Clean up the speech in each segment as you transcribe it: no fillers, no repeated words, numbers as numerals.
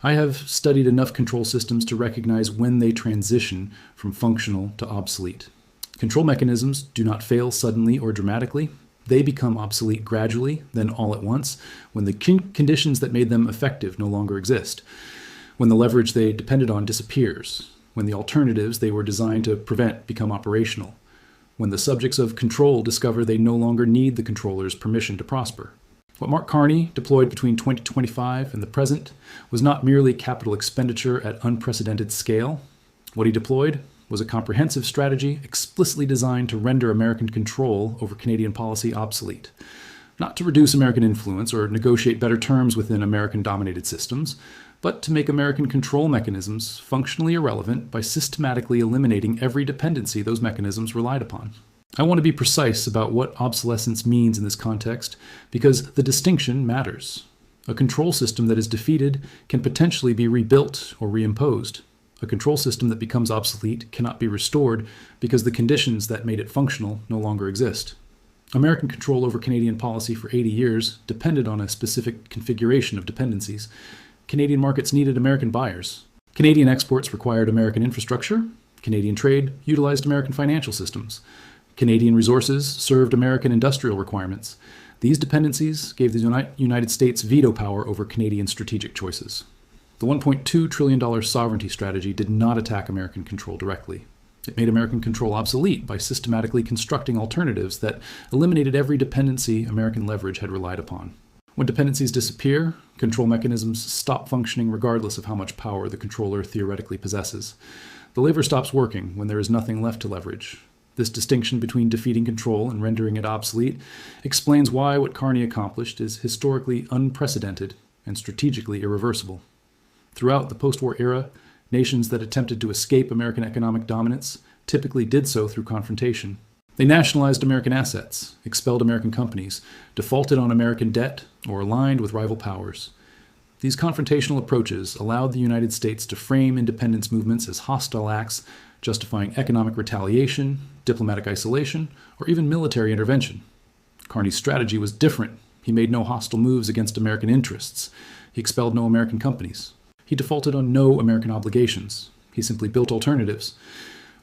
I have studied enough control systems to recognize when they transition from functional to obsolete. Control mechanisms do not fail suddenly or dramatically. They become obsolete gradually, then all at once, when the conditions that made them effective no longer exist, when the leverage they depended on disappears, when the alternatives they were designed to prevent become operational, when the subjects of control discover they no longer need the controller's permission to prosper. What Mark Carney deployed between 2025 and the present was not merely capital expenditure at unprecedented scale. What he deployed was a comprehensive strategy explicitly designed to render American control over Canadian policy obsolete, not to reduce American influence or negotiate better terms within American-dominated systems, but to make American control mechanisms functionally irrelevant by systematically eliminating every dependency those mechanisms relied upon. I want to be precise about what obsolescence means in this context because the distinction matters. A control system that is defeated can potentially be rebuilt or reimposed. A control system that becomes obsolete cannot be restored because the conditions that made it functional no longer exist. American control over Canadian policy for 80 years depended on a specific configuration of dependencies. Canadian markets needed American buyers. Canadian exports required American infrastructure. Canadian trade utilized American financial systems. Canadian resources served American industrial requirements. These dependencies gave the United States veto power over Canadian strategic choices. The $1.2 trillion sovereignty strategy did not attack American control directly. It made American control obsolete by systematically constructing alternatives that eliminated every dependency American leverage had relied upon. When dependencies disappear, control mechanisms stop functioning regardless of how much power the controller theoretically possesses. The lever stops working when there is nothing left to leverage. This distinction between defeating control and rendering it obsolete explains why what Carney accomplished is historically unprecedented and strategically irreversible. Throughout the post-war era, nations that attempted to escape American economic dominance typically did so through confrontation. They nationalized American assets, expelled American companies, defaulted on American debt, or aligned with rival powers. These confrontational approaches allowed the United States to frame independence movements as hostile acts, justifying economic retaliation, diplomatic isolation, or even military intervention. Carney's strategy was different. He made no hostile moves against American interests. He expelled no American companies. He defaulted on no American obligations. He simply built alternatives.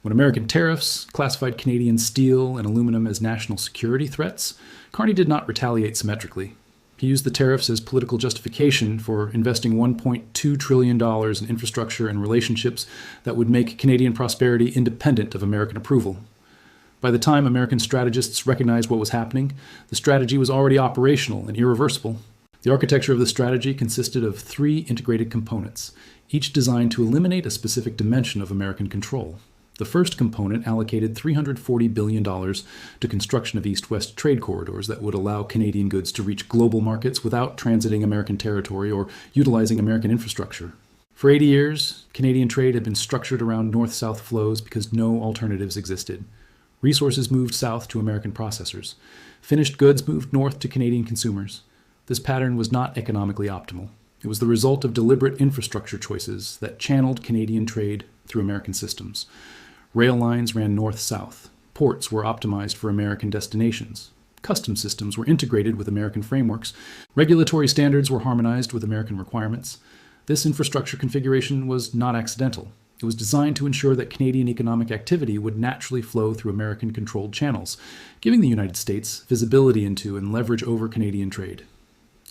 When American tariffs classified Canadian steel and aluminum as national security threats, Carney did not retaliate symmetrically. He used the tariffs as political justification for investing $1.2 trillion in infrastructure and relationships that would make Canadian prosperity independent of American approval. By the time American strategists recognized what was happening, the strategy was already operational and irreversible. The architecture of the strategy consisted of 3 integrated components, each designed to eliminate a specific dimension of American control. The first component allocated $340 billion to construction of east-west trade corridors that would allow Canadian goods to reach global markets without transiting American territory or utilizing American infrastructure. For 80 years, Canadian trade had been structured around north-south flows because no alternatives existed. Resources moved south to American processors. Finished goods moved north to Canadian consumers. This pattern was not economically optimal. It was the result of deliberate infrastructure choices that channeled Canadian trade through American systems. Rail lines ran north-south. Ports were optimized for American destinations. Customs systems were integrated with American frameworks. Regulatory standards were harmonized with American requirements. This infrastructure configuration was not accidental. It was designed to ensure that Canadian economic activity would naturally flow through American-controlled channels, giving the United States visibility into and leverage over Canadian trade.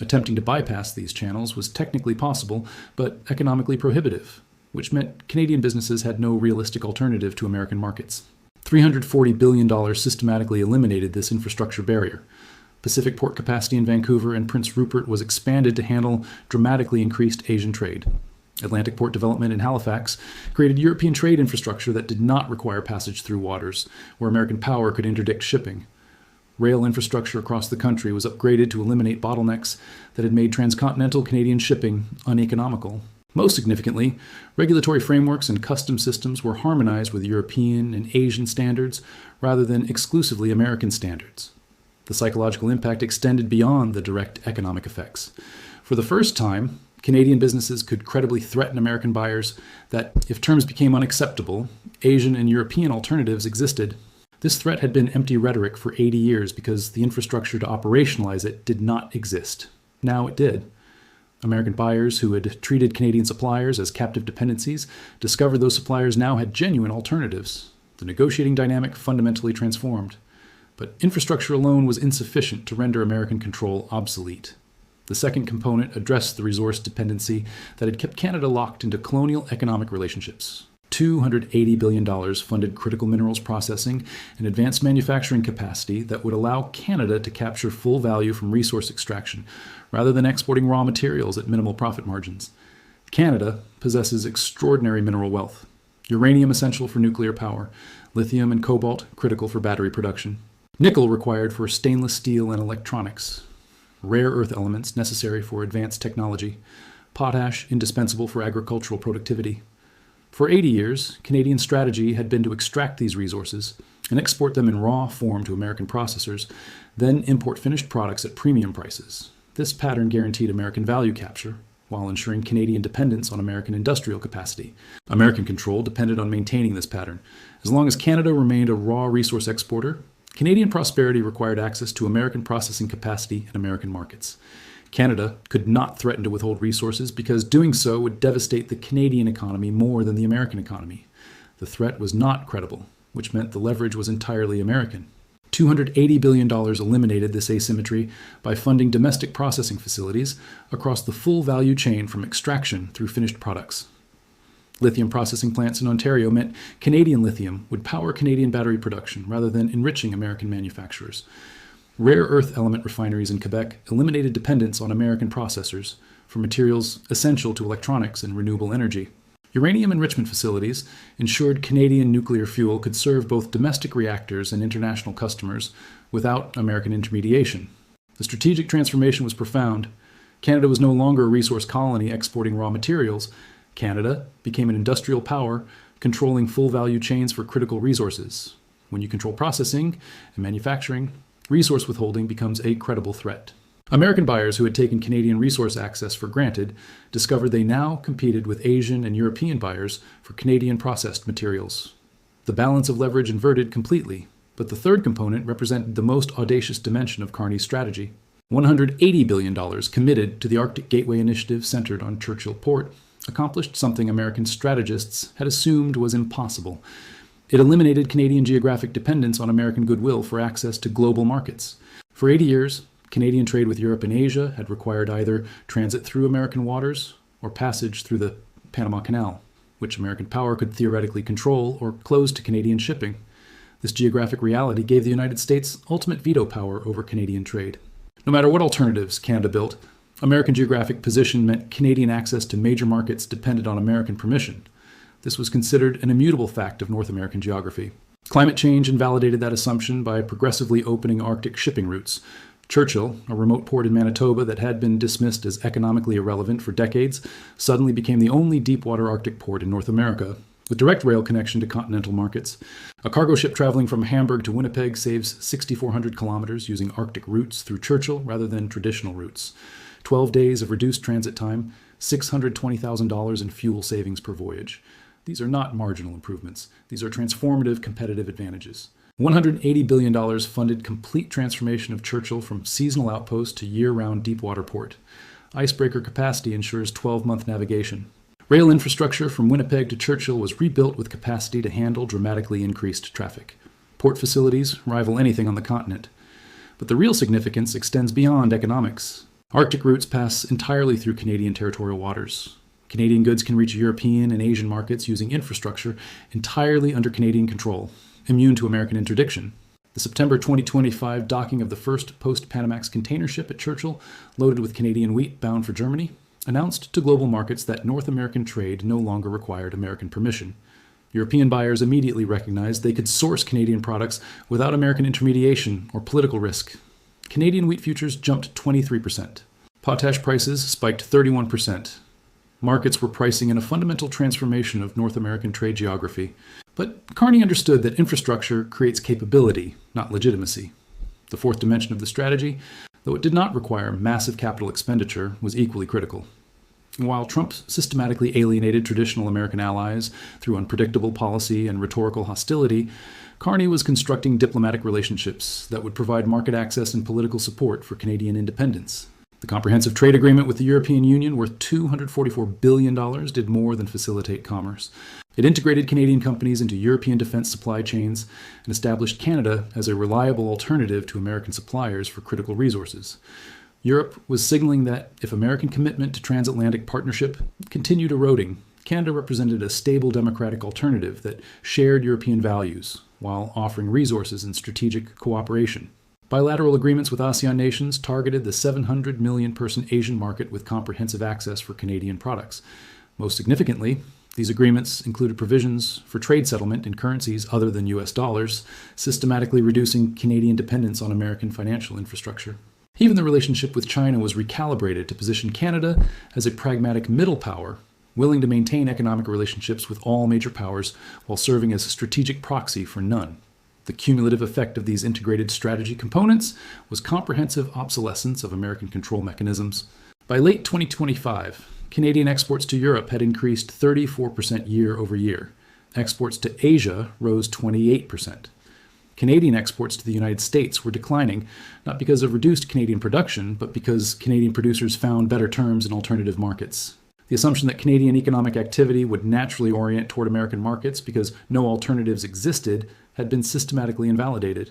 Attempting to bypass these channels was technically possible, but economically prohibitive, which meant Canadian businesses had no realistic alternative to American markets. $340 billion systematically eliminated this infrastructure barrier. Pacific port capacity in Vancouver and Prince Rupert was expanded to handle dramatically increased Asian trade. Atlantic port development in Halifax created European trade infrastructure that did not require passage through waters, where American power could interdict shipping. Rail infrastructure across the country was upgraded to eliminate bottlenecks that had made transcontinental Canadian shipping uneconomical. Most significantly, regulatory frameworks and customs systems were harmonized with European and Asian standards rather than exclusively American standards. The psychological impact extended beyond the direct economic effects. For the first time, Canadian businesses could credibly threaten American buyers that if terms became unacceptable, Asian and European alternatives existed. This threat had been empty rhetoric for 80 years because the infrastructure to operationalize it did not exist. Now it did. American buyers who had treated Canadian suppliers as captive dependencies discovered those suppliers now had genuine alternatives. The negotiating dynamic fundamentally transformed. But infrastructure alone was insufficient to render American control obsolete. The second component addressed the resource dependency that had kept Canada locked into colonial economic relationships. $280 billion funded critical minerals processing and advanced manufacturing capacity that would allow Canada to capture full value from resource extraction, rather than exporting raw materials at minimal profit margins. Canada possesses extraordinary mineral wealth. Uranium essential for nuclear power, lithium and cobalt critical for battery production, nickel required for stainless steel and electronics, rare earth elements necessary for advanced technology, potash indispensable for agricultural productivity. For 80 years, Canadian strategy had been to extract these resources and export them in raw form to American processors, then import finished products at premium prices. This pattern guaranteed American value capture, while ensuring Canadian dependence on American industrial capacity. American control depended on maintaining this pattern. As long as Canada remained a raw resource exporter, Canadian prosperity required access to American processing capacity in American markets. Canada could not threaten to withhold resources because doing so would devastate the Canadian economy more than the American economy. The threat was not credible, which meant the leverage was entirely American. $280 billion eliminated this asymmetry by funding domestic processing facilities across the full value chain from extraction through finished products. Lithium processing plants in Ontario meant Canadian lithium would power Canadian battery production rather than enriching American manufacturers. Rare earth element refineries in Quebec eliminated dependence on American processors for materials essential to electronics and renewable energy. Uranium enrichment facilities ensured Canadian nuclear fuel could serve both domestic reactors and international customers without American intermediation. The strategic transformation was profound. Canada was no longer a resource colony exporting raw materials. Canada became an industrial power controlling full value chains for critical resources. When you control processing and manufacturing, resource withholding becomes a credible threat. American buyers who had taken Canadian resource access for granted discovered they now competed with Asian and European buyers for Canadian processed materials. The balance of leverage inverted completely, but the third component represented the most audacious dimension of Carney's strategy. $180 billion committed to the Arctic Gateway Initiative centered on Churchill Port accomplished something American strategists had assumed was impossible. It eliminated Canadian geographic dependence on American goodwill for access to global markets. For 80 years, Canadian trade with Europe and Asia had required either transit through American waters or passage through the Panama Canal, which American power could theoretically control or close to Canadian shipping. This geographic reality gave the United States ultimate veto power over Canadian trade. No matter what alternatives Canada built, American geographic position meant Canadian access to major markets depended on American permission. This was considered an immutable fact of North American geography. Climate change invalidated that assumption by progressively opening Arctic shipping routes. Churchill, a remote port in Manitoba that had been dismissed as economically irrelevant for decades, suddenly became the only deepwater Arctic port in North America, with direct rail connection to continental markets. A cargo ship traveling from Hamburg to Winnipeg saves 6,400 kilometers using Arctic routes through Churchill rather than traditional routes. 12 days of reduced transit time, $620,000 in fuel savings per voyage. These are not marginal improvements. These are transformative competitive advantages. $180 billion funded complete transformation of Churchill from seasonal outpost to year-round deepwater port. Icebreaker capacity ensures 12-month navigation. Rail infrastructure from Winnipeg to Churchill was rebuilt with capacity to handle dramatically increased traffic. Port facilities rival anything on the continent. But the real significance extends beyond economics. Arctic routes pass entirely through Canadian territorial waters. Canadian goods can reach European and Asian markets using infrastructure entirely under Canadian control, immune to American interdiction. The September 2025 docking of the first post-Panamax container ship at Churchill, loaded with Canadian wheat bound for Germany, announced to global markets that North American trade no longer required American permission. European buyers immediately recognized they could source Canadian products without American intermediation or political risk. Canadian wheat futures jumped 23%. Potash prices spiked 31%. Markets were pricing in a fundamental transformation of North American trade geography. But Carney understood that infrastructure creates capability, not legitimacy. The fourth dimension of the strategy, though it did not require massive capital expenditure, was equally critical. And while Trump systematically alienated traditional American allies through unpredictable policy and rhetorical hostility, Carney was constructing diplomatic relationships that would provide market access and political support for Canadian independence. The comprehensive trade agreement with the European Union, worth $244 billion, did more than facilitate commerce. It integrated Canadian companies into European defense supply chains and established Canada as a reliable alternative to American suppliers for critical resources. Europe was signaling that if American commitment to transatlantic partnership continued eroding, Canada represented a stable democratic alternative that shared European values while offering resources and strategic cooperation. Bilateral agreements with ASEAN nations targeted the 700 million person Asian market with comprehensive access for Canadian products. Most significantly, these agreements included provisions for trade settlement in currencies other than US dollars, systematically reducing Canadian dependence on American financial infrastructure. Even the relationship with China was recalibrated to position Canada as a pragmatic middle power, willing to maintain economic relationships with all major powers while serving as a strategic proxy for none. The cumulative effect of these integrated strategy components was comprehensive obsolescence of American control mechanisms. By late 2025, Canadian exports to Europe had increased 34% year over year. Exports to Asia rose 28%. Canadian exports to the United States were declining, not because of reduced Canadian production, but because Canadian producers found better terms in alternative markets. The assumption that Canadian economic activity would naturally orient toward American markets because no alternatives existed had been systematically invalidated.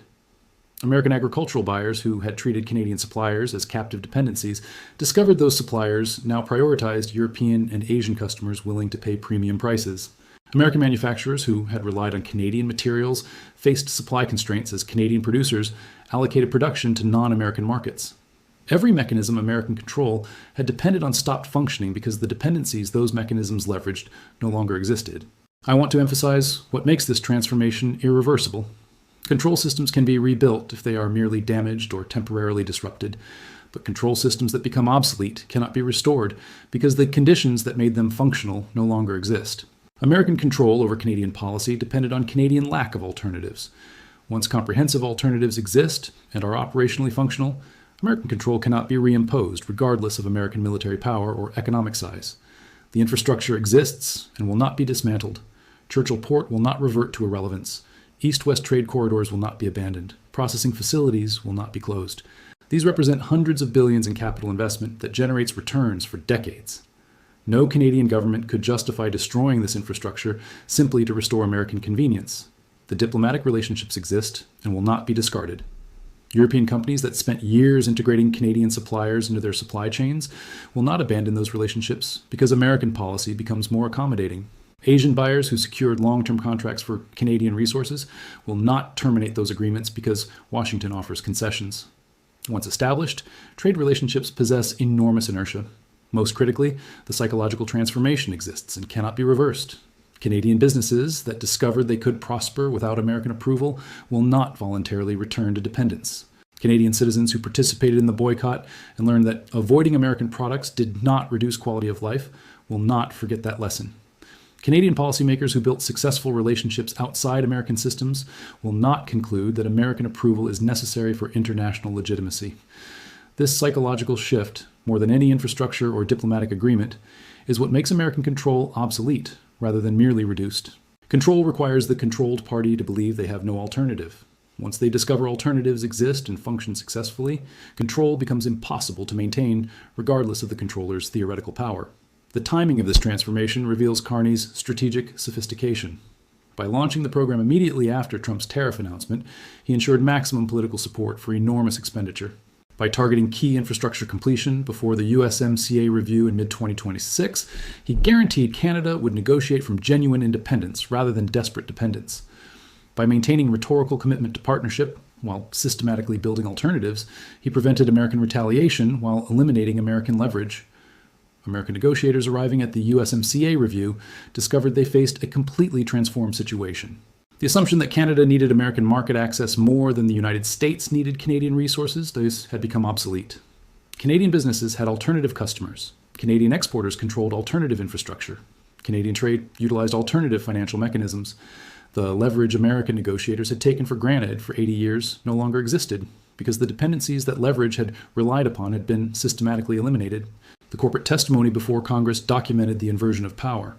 American agricultural buyers who had treated Canadian suppliers as captive dependencies discovered those suppliers now prioritized European and Asian customers willing to pay premium prices. American manufacturers who had relied on Canadian materials faced supply constraints as Canadian producers allocated production to non-American markets. Every mechanism American control had depended on stopped functioning because the dependencies those mechanisms leveraged no longer existed. I want to emphasize what makes this transformation irreversible. Control systems can be rebuilt if they are merely damaged or temporarily disrupted, but control systems that become obsolete cannot be restored because the conditions that made them functional no longer exist. American control over Canadian policy depended on Canadian lack of alternatives. Once comprehensive alternatives exist and are operationally functional, American control cannot be reimposed regardless of American military power or economic size. The infrastructure exists and will not be dismantled. Churchill Port will not revert to irrelevance. East-west trade corridors will not be abandoned. Processing facilities will not be closed. These represent hundreds of billions in capital investment that generates returns for decades. No Canadian government could justify destroying this infrastructure simply to restore American convenience. The diplomatic relationships exist and will not be discarded. European companies that spent years integrating Canadian suppliers into their supply chains will not abandon those relationships because American policy becomes more accommodating. Asian buyers who secured long-term contracts for Canadian resources will not terminate those agreements because Washington offers concessions. Once established, trade relationships possess enormous inertia. Most critically, the psychological transformation exists and cannot be reversed. Canadian businesses that discovered they could prosper without American approval will not voluntarily return to dependence. Canadian citizens who participated in the boycott and learned that avoiding American products did not reduce quality of life will not forget that lesson. Canadian policymakers who built successful relationships outside American systems will not conclude that American approval is necessary for international legitimacy. This psychological shift, more than any infrastructure or diplomatic agreement, is what makes American control obsolete rather than merely reduced. Control requires the controlled party to believe they have no alternative. Once they discover alternatives exist and function successfully, control becomes impossible to maintain regardless of the controller's theoretical power. The timing of this transformation reveals Carney's strategic sophistication. By launching the program immediately after Trump's tariff announcement, he ensured maximum political support for enormous expenditure. By targeting key infrastructure completion before the USMCA review in mid-2026, he guaranteed Canada would negotiate from genuine independence rather than desperate dependence. By maintaining rhetorical commitment to partnership while systematically building alternatives, he prevented American retaliation while eliminating American leverage. American negotiators arriving at the USMCA review discovered they faced a completely transformed situation. The assumption that Canada needed American market access more than the United States needed Canadian resources, those had become obsolete. Canadian businesses had alternative customers. Canadian exporters controlled alternative infrastructure. Canadian trade utilized alternative financial mechanisms. The leverage American negotiators had taken for granted for 80 years no longer existed because the dependencies that leverage had relied upon had been systematically eliminated. The corporate testimony before Congress documented the inversion of power.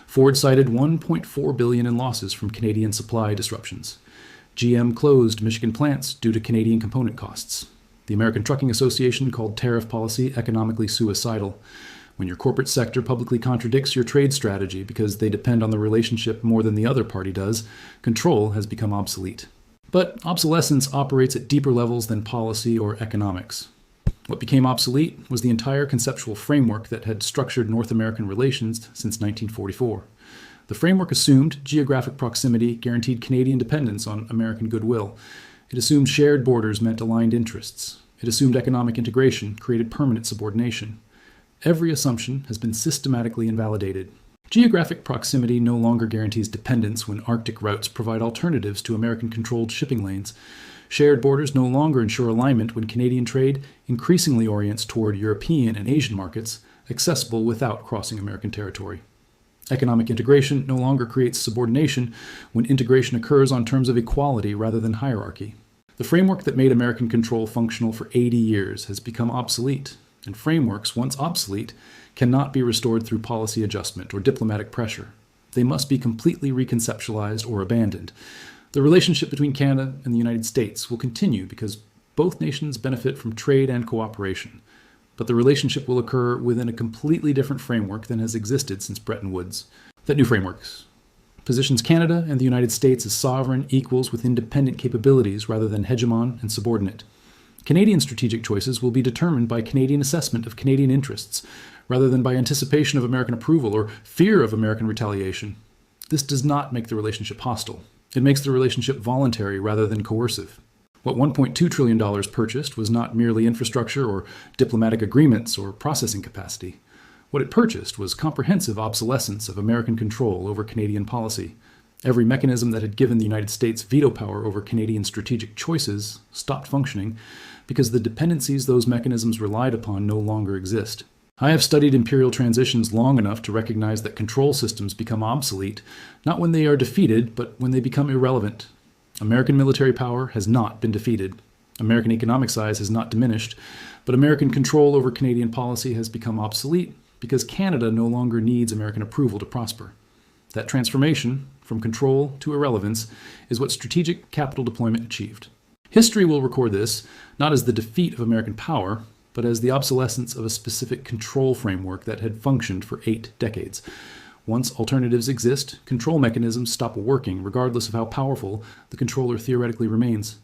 Ford cited $1.4 billion in losses from Canadian supply disruptions. GM closed Michigan plants due to Canadian component costs. The American Trucking Association called tariff policy economically suicidal. When your corporate sector publicly contradicts your trade strategy because they depend on the relationship more than the other party does, control has become obsolete. But obsolescence operates at deeper levels than policy or economics. What became obsolete was the entire conceptual framework that had structured North American relations since 1944. The framework assumed geographic proximity guaranteed Canadian dependence on American goodwill. It assumed shared borders meant aligned interests. It assumed economic integration created permanent subordination. Every assumption has been systematically invalidated. Geographic proximity no longer guarantees dependence when Arctic routes provide alternatives to American-controlled shipping lanes. Shared borders no longer ensure alignment when Canadian trade increasingly orients toward European and Asian markets, accessible without crossing American territory. Economic integration no longer creates subordination when integration occurs on terms of equality rather than hierarchy. The framework that made American control functional for 80 years has become obsolete, and frameworks, once obsolete, cannot be restored through policy adjustment or diplomatic pressure. They must be completely reconceptualized or abandoned. The relationship between Canada and the United States will continue because both nations benefit from trade and cooperation. But the relationship will occur within a completely different framework than has existed since Bretton Woods. That new framework positions Canada and the United States as sovereign equals with independent capabilities rather than hegemon and subordinate. Canadian strategic choices will be determined by Canadian assessment of Canadian interests, rather than by anticipation of American approval or fear of American retaliation. This does not make the relationship hostile. It makes the relationship voluntary rather than coercive. What $1.2 trillion purchased was not merely infrastructure or diplomatic agreements or processing capacity. What it purchased was comprehensive obsolescence of American control over Canadian policy. Every mechanism that had given the United States veto power over Canadian strategic choices stopped functioning because the dependencies those mechanisms relied upon no longer exist. I have studied imperial transitions long enough to recognize that control systems become obsolete, not when they are defeated, but when they become irrelevant. American military power has not been defeated. American economic size has not diminished, but American control over Canadian policy has become obsolete because Canada no longer needs American approval to prosper. That transformation, from control to irrelevance, is what strategic capital deployment achieved. History will record this not as the defeat of American power, but as the obsolescence of a specific control framework that had functioned for 8 decades. Once alternatives exist, control mechanisms stop working, regardless of how powerful the controller theoretically remains.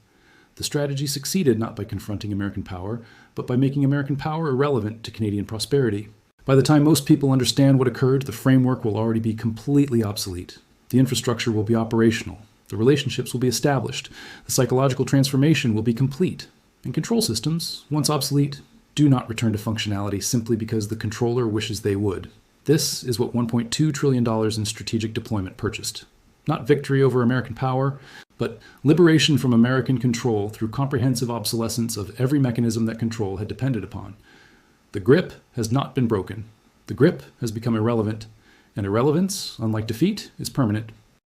The strategy succeeded not by confronting American power, but by making American power irrelevant to Canadian prosperity. By the time most people understand what occurred, the framework will already be completely obsolete. The infrastructure will be operational. The relationships will be established. The psychological transformation will be complete. And control systems, once obsolete, do not return to functionality simply because the controller wishes they would. This is what $1.2 trillion in strategic deployment purchased. Not victory over American power, but liberation from American control through comprehensive obsolescence of every mechanism that control had depended upon. The grip has not been broken. The grip has become irrelevant, and irrelevance, unlike defeat, is permanent.